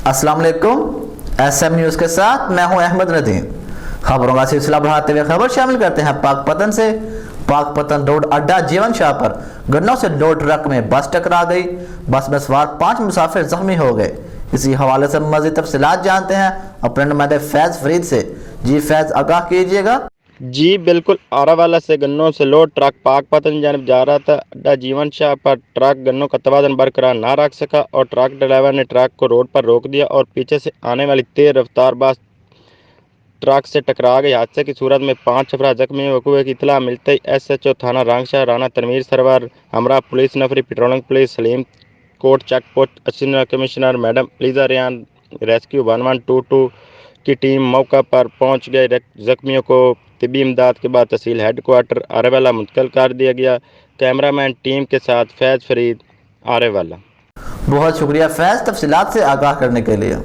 अस्सलाम वालेकुम। SM news के साथ मैं हूं अहमद नदीम। खबरों का सिलसिला बढ़ाते हुए खबर शामिल करते हैं पाकपतन से। पाकपतन रोड अड्डा जीवन शाह पर गन्नों से लोड ट्रक में बस टकरा गई। बस में सवार 5 मुसाफिर जख्मी हो गए। इसी हवाले से मज़ीद तफसीलात जानते हैं अपने नुमाइंदे फैज़ फरीद से। जी फैज़, आगाह कीजिएगा। जी बिल्कुल, आरावाला से गन्नों से लोड ट्रक पाकपतन जानिब जा रहा था। अड्डा जीवन शाह पर ट्रक गन्नों का तवाज़ुन बरकरार ना रख सका और ट्रक ड्राइवर ने ट्रक को रोड पर रोक दिया और पीछे से आने वाली तेज रफ्तार बस ट्रक से टकरा गई। हादसे की सूरत में 5 अफराद जख्मी हुए की इतला मिलते ही SHO थाना रांगशाह राना तनवीर सरवर, हमरा पुलिस नफरी patrolling police Saleem Kot check post assistant commissioner madam Liza Riyan rescue 1122 की टीम मौका पर पहुंच गए। जख्मियों को तिबी इमदाद के बाद तहसील हेडक्वार्टर आरेवाला मुंतकिल कर दिया गया। कैमरामैन टीम के साथ फैज़ फरीद, आरेवाला। बहुत शुक्रिया फैज़, तफसीलात से आगाह करने के लिए।